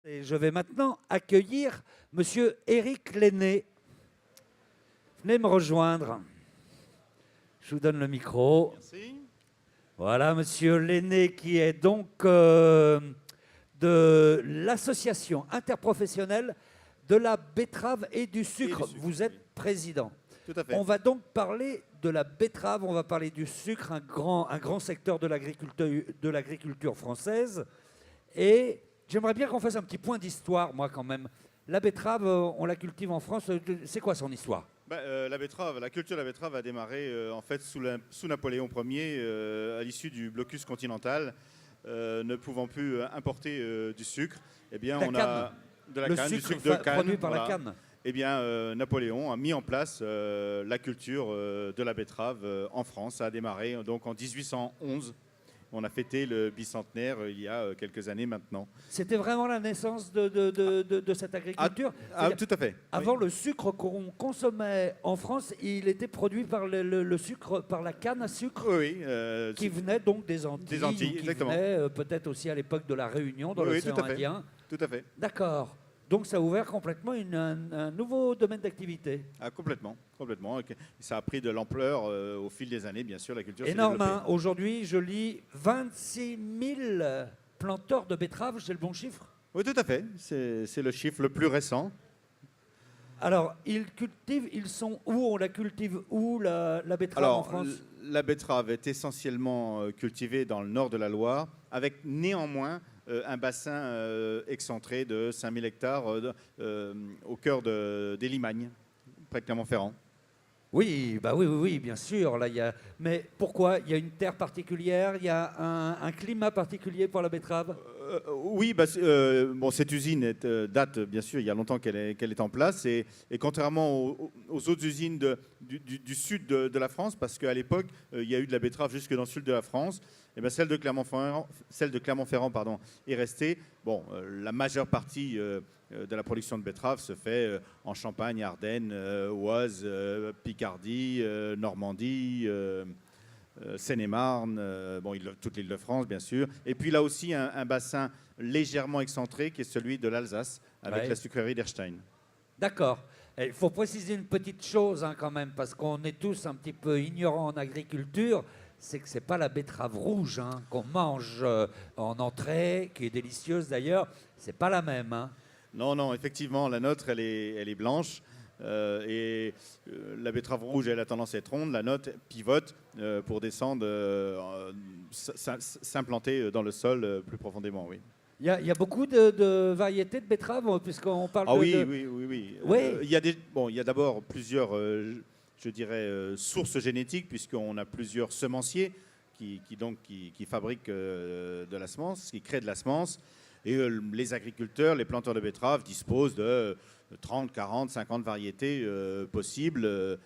Et je vais maintenant accueillir Monsieur Éric Lenné. Venez me rejoindre. Je vous donne le micro. Merci. Voilà, Monsieur Lenné, qui est donc de l'association interprofessionnelle de la betterave et du sucre. Vous êtes président. Tout à fait. On va donc parler de la betterave, on va parler du sucre, un grand secteur de l'agriculture française. Et j'aimerais bien qu'on fasse un petit point d'histoire, moi, quand même. La betterave, on la cultive en France. C'est quoi son histoire? La culture de la betterave a démarré en fait sous Napoléon Ier, à l'issue du blocus continental, ne pouvant plus importer du sucre. Eh bien, on a de la canne, du sucre de canne, produit par la canne. Eh bien, Napoléon a mis en place la culture de la betterave en France. Ça a démarré donc en 1811. On a fêté le bicentenaire il y a quelques années maintenant. C'était vraiment la naissance de cette agriculture? Tout à fait. Avant, oui. Le sucre qu'on consommait en France, il était produit par le sucre, par la canne à sucre, oui, qui venait donc des Antilles. Des Antilles, qui exactement. venait peut-être aussi à l'époque de la Réunion, dans l'océan Indien. Tout à fait. D'accord. Donc ça a ouvert complètement un nouveau domaine d'activité. Ah, complètement. Ça a pris de l'ampleur au fil des années, bien sûr, la culture s'est énorme, développée. Hein. Aujourd'hui, je lis 26 000 planteurs de betteraves, c'est le bon chiffre? Oui, tout à fait. C'est le chiffre le plus récent. Alors, ils sont où? On la cultive où, la betterave? Alors, en France? La betterave est essentiellement cultivée dans le nord de la Loire, avec néanmoins un bassin excentré de 5000 hectares au cœur des Limagnes, près de Clermont-Ferrand. Oui, bah oui, bien sûr. Là, mais pourquoi? Il y a une terre particulière, il y a un climat particulier pour la betterave? Oui, cette usine date, bien sûr, il y a longtemps qu'elle est en place. Et contrairement aux autres usines du sud de la France, parce qu'à l'époque, il y a eu de la betterave jusque dans le sud de la France, et bien celle de Clermont-Ferrand, est restée. Bon, la majeure partie de la production de betterave se fait en Champagne, Ardennes, Oise, Picardie, Normandie, Seine-et-Marne, toute l'Île-de-France, bien sûr. Et puis là aussi, un bassin légèrement excentré qui est celui de l'Alsace, avec la sucrerie d'Erstein. D'accord. Il faut préciser une petite chose quand même, parce qu'on est tous un petit peu ignorants en agriculture. C'est que ce n'est pas la betterave rouge qu'on mange en entrée, qui est délicieuse d'ailleurs. Ce n'est pas la même. Non, effectivement, la nôtre, elle est blanche. La betterave rouge, elle a tendance à être ronde. La nôtre pivote pour descendre, s'implanter dans le sol plus profondément, oui. Il y a beaucoup de variétés de betteraves, puisqu'on parle oui. Oui. Il y a d'abord plusieurs, je dirais, sources génétiques, puisqu'on a plusieurs semenciers qui fabriquent de la semence, qui créent de la semence. Et les agriculteurs, les planteurs de betteraves disposent de 30, 40, 50 variétés possibles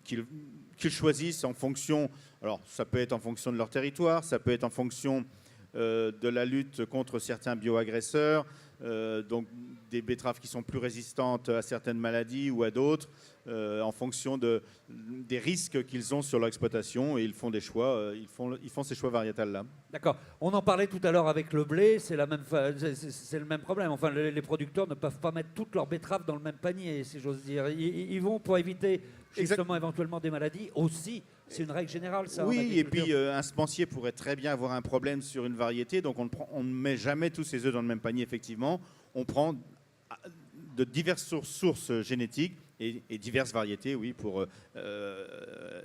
qu'ils choisissent en fonction. Alors, ça peut être en fonction de leur territoire, ça peut être en fonction de la lutte contre certains bioagresseurs, donc des betteraves qui sont plus résistantes à certaines maladies ou à d'autres, en fonction des risques qu'ils ont sur leur exploitation, et ils font des choix, ils font ces choix variétals-là. D'accord. On en parlait tout à l'heure avec le blé, c'est le même problème. Enfin, les producteurs ne peuvent pas mettre toutes leurs betteraves dans le même panier, si j'ose dire. Ils vont pour éviter justement éventuellement des maladies aussi. C'est une règle générale, ça. Oui, et puis un semencier pourrait très bien avoir un problème sur une variété, donc on ne met jamais tous ses œufs dans le même panier, effectivement. On prend de diverses sources génétiques et diverses variétés, oui, pour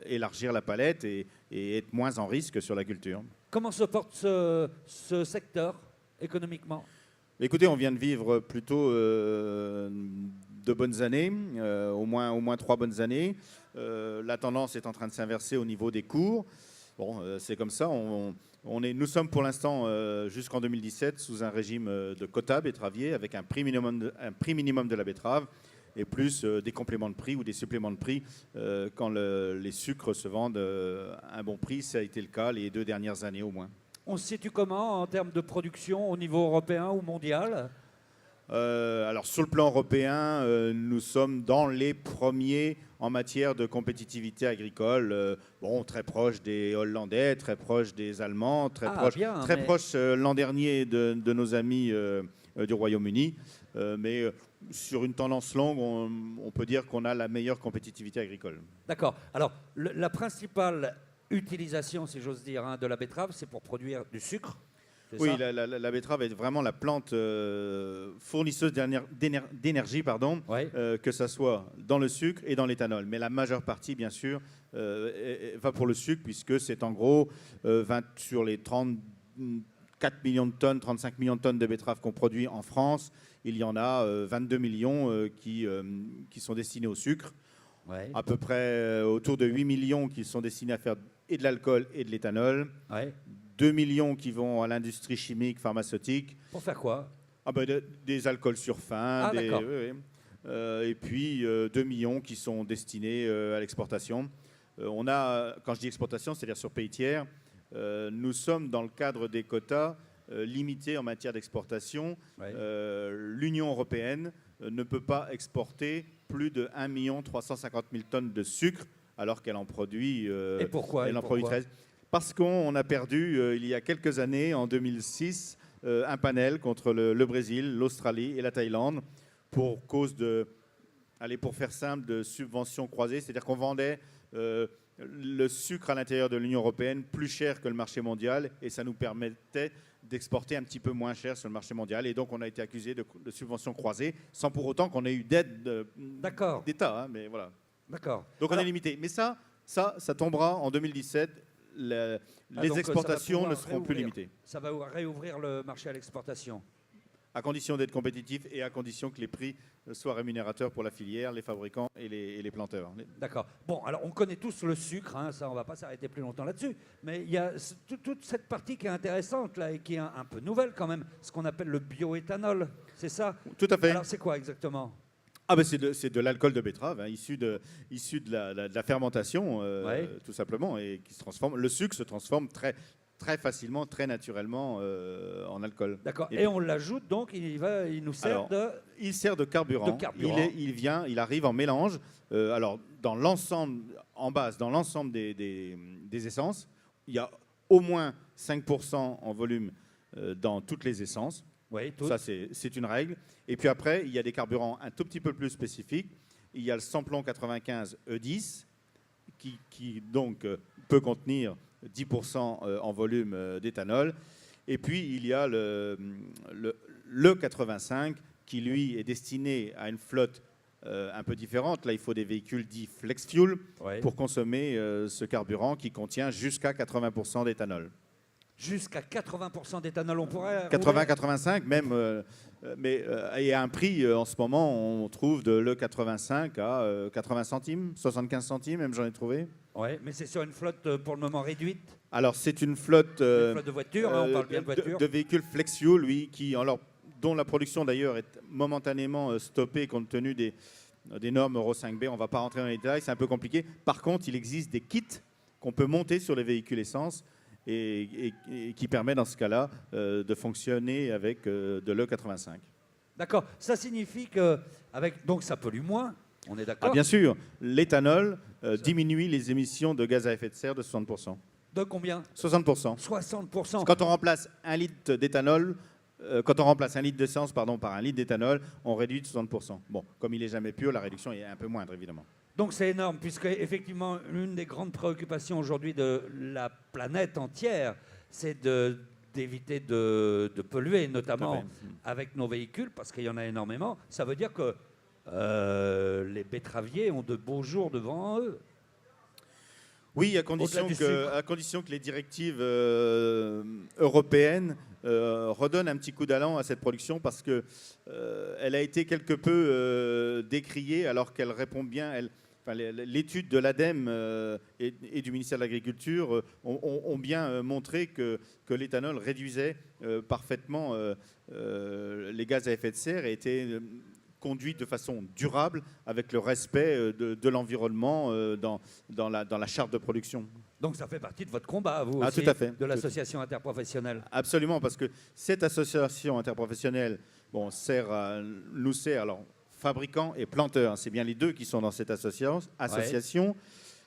élargir la palette et être moins en risque sur la culture. Comment se porte ce secteur économiquement? Écoutez, on vient de vivre plutôt de bonnes années, au moins 3 bonnes années. La tendance est en train de s'inverser au niveau des cours. Bon, c'est comme ça. Nous sommes pour l'instant, jusqu'en 2017, sous un régime de quota betteravier, avec un prix minimum de la betterave, et plus des compléments de prix ou des suppléments de prix quand les sucres se vendent à un bon prix. Ça a été le cas les 2 dernières années au moins. On se situe comment en termes de production au niveau européen ou mondial? Alors sur le plan européen, nous sommes dans les premiers en matière de compétitivité agricole. Bon, très proche des Hollandais, très proche des Allemands, très proche l'an dernier de nos amis du Royaume-Uni. Mais sur une tendance longue, on peut dire qu'on a la meilleure compétitivité agricole. D'accord. Alors, la principale utilisation, si j'ose dire, hein, de la betterave, c'est pour produire du sucre. Oui, la betterave est vraiment la plante fournisseuse d'énergie, Ouais. que ce soit dans le sucre et dans l'éthanol. Mais la majeure partie, bien sûr, va pour le sucre, puisque c'est en gros 20 sur les 34 millions de tonnes, 35 millions de tonnes de betteraves qu'on produit en France. Il y en a 22 millions qui sont destinés au sucre. Ouais. À peu près autour de 8 millions qui sont destinés à faire et de l'alcool et de l'éthanol. Ouais. 2 millions qui vont à l'industrie chimique, pharmaceutique. Pour faire quoi? Des alcools sur fin. D'accord. Et puis 2 millions qui sont destinés à l'exportation. On a, quand je dis exportation, c'est-à-dire sur pays tiers, nous sommes dans le cadre des quotas limités en matière d'exportation. Ouais. L'Union européenne ne peut pas exporter plus de 1 350 000 tonnes de sucre, alors qu'elle en produit, Et pourquoi? elle en produit 13. Parce qu'on a perdu, il y a quelques années, en 2006, un panel contre le Brésil, l'Australie et la Thaïlande pour cause pour faire simple, de subventions croisées. C'est-à-dire qu'on vendait le sucre à l'intérieur de l'Union européenne plus cher que le marché mondial et ça nous permettait d'exporter un petit peu moins cher sur le marché mondial. Et donc, on a été accusé de subventions croisées sans pour autant qu'on ait eu d'aide d'État. Hein, mais voilà. D'accord. Donc, on est limité. Mais ça tombera en 2017. Les exportations ne seront plus limitées. Ça va réouvrir le marché à l'exportation. À condition d'être compétitif et à condition que les prix soient rémunérateurs pour la filière, les fabricants et les planteurs. D'accord. Bon, alors on connaît tous le sucre, hein, ça on ne va pas s'arrêter plus longtemps là-dessus, mais il y a toute cette partie qui est intéressante là, et qui est un peu nouvelle quand même, ce qu'on appelle le bioéthanol, c'est ça? Tout à fait. Alors c'est quoi exactement? C'est de l'alcool de betterave, hein, issu de la fermentation, tout simplement, et qui se transforme. Le sucre se transforme très facilement, très naturellement en alcool. D'accord. Et on l'ajoute donc, il nous sert Il sert de carburant. Il arrive en mélange. Dans l'ensemble, en base, dans l'ensemble des essences, il y a au moins 5% en volume dans toutes les essences. Oui, ça, c'est une règle. Et puis après, il y a des carburants un tout petit peu plus spécifiques. Il y a le samplon 95 E10 qui donc peut contenir 10% en volume d'éthanol. Et puis, il y a le 85 qui, lui, est destiné à une flotte un peu différente. Là, il faut des véhicules dits flex fuel pour consommer ce carburant qui contient jusqu'à 80% d'éthanol. Jusqu'à 80% d'éthanol, on pourrait... 80-85 même, mais et à un prix, en ce moment, on trouve de l'E85 à 80 centimes, 75 centimes, même j'en ai trouvé. Oui, mais c'est sur une flotte pour le moment réduite. Alors c'est une flotte de voitures, on parle bien de voitures. De véhicules flex fuel, oui, dont la production d'ailleurs est momentanément stoppée compte tenu des normes Euro 5B. On ne va pas rentrer dans les détails, c'est un peu compliqué. Par contre, il existe des kits qu'on peut monter sur les véhicules essence et qui permet dans ce cas-là de fonctionner avec de l'E85. D'accord. Ça signifie que donc ça pollue moins, on est d'accord? Bien sûr, l'éthanol diminue les émissions de gaz à effet de serre de 60%. De combien? 60%. 60%. Quand on remplace un litre d'éthanol, quand on remplace un litre d'essence par un litre d'éthanol, on réduit de 60%. Bon, comme il n'est jamais pur, la réduction est un peu moindre, évidemment. Donc c'est énorme, puisque effectivement, l'une des grandes préoccupations aujourd'hui de la planète entière, c'est d'éviter de polluer, notamment avec nos véhicules, parce qu'il y en a énormément. Ça veut dire que les betteraviers ont de beaux jours devant eux. Oui, à condition que les directives européennes redonnent un petit coup d'allant à cette production, parce qu'elle a été quelque peu décriée alors qu'elle répond bien. L'étude de l'ADEME et du ministère de l'Agriculture ont bien montré que l'éthanol réduisait parfaitement les gaz à effet de serre et était conduit de façon durable avec le respect de l'environnement dans la charte de production. Donc ça fait partie de votre combat, vous aussi, tout à fait, de l'association interprofessionnelle. Absolument, parce que cette association interprofessionnelle bon, nous sert, alors, fabricants et planteurs, hein, c'est bien les deux qui sont dans cette association,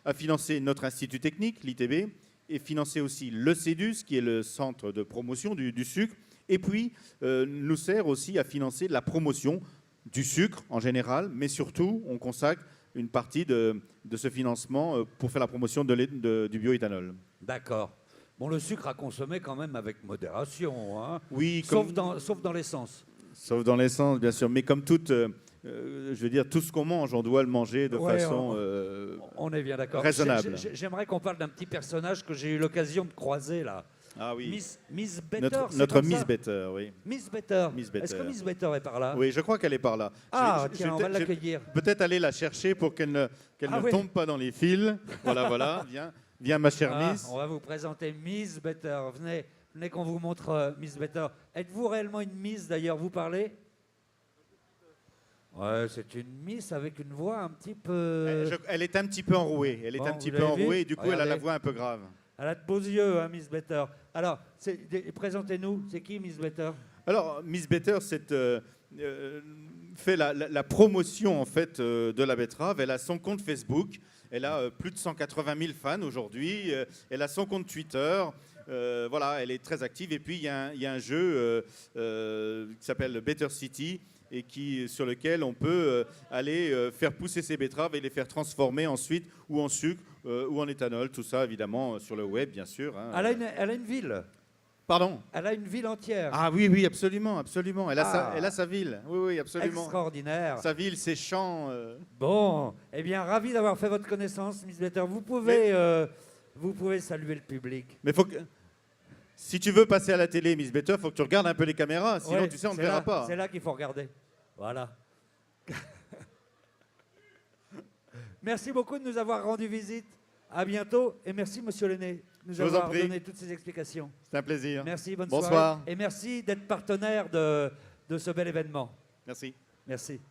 à financer notre institut technique, l'ITB, et financer aussi le CEDUS, qui est le centre de promotion du sucre, et puis nous sert aussi à financer la promotion du sucre en général, mais surtout, on consacre une partie de ce financement pour faire la promotion du bioéthanol. D'accord. Bon, le sucre à consommer quand même avec modération, hein. Oui, sauf dans l'essence. Sauf dans l'essence, bien sûr, mais comme toute... je veux dire, tout ce qu'on mange, on doit le manger de façon on est bien d'accord. raisonnable. J'aimerais qu'on parle d'un petit personnage que j'ai eu l'occasion de croiser là. Ah oui. Miss Better. Notre Miss Better, oui. Miss Better. Miss Better. Est-ce que Miss Better est par là? Oui, je crois qu'elle est par là. Ah, tiens, on va l'accueillir. Peut-être aller la chercher pour qu'elle ne tombe pas dans les fils. Voilà, voilà. Viens, ma chère Miss. On va vous présenter Miss Better. Venez qu'on vous montre Miss Better. Êtes-vous réellement une Miss d'ailleurs? Vous parlez? Ouais, c'est une Miss avec une voix un petit peu... Elle est un petit peu enrouée. Elle est un petit peu enrouée et du coup, regardez, elle a la voix un peu grave. Elle a de beaux yeux, hein, Miss Better. Alors, présentez-nous. C'est qui Miss Better? Alors, Miss Better fait la promotion en fait de la betterave. Elle a son compte Facebook. Elle a plus de 180 000 fans aujourd'hui. Elle a son compte Twitter. Voilà, elle est très active. Et puis, il y a un jeu qui s'appelle Better City et sur lequel on peut aller faire pousser ses betteraves et les faire transformer ensuite ou en sucre ou en éthanol. Tout ça, évidemment, sur le web, bien sûr. Hein. Elle a une ville. Pardon? Elle a une ville entière. Ah oui, absolument, absolument. Elle a sa ville. Oui, absolument. Extraordinaire. Sa ville, ses champs. Bon, eh bien, ravi d'avoir fait votre connaissance, Miss Better. Vous pouvez saluer le public. Mais si tu veux passer à la télé, Miss Better, il faut que tu regardes un peu les caméras, sinon tu sais, on ne verra pas. C'est là qu'il faut regarder. Voilà. Merci beaucoup de nous avoir rendu visite. À bientôt et merci, Monsieur Lenné, de nous avoir donné toutes ces explications. C'est un plaisir. Merci, bonne Bonsoir. soirée. Et merci d'être partenaire de ce bel événement. Merci. Merci.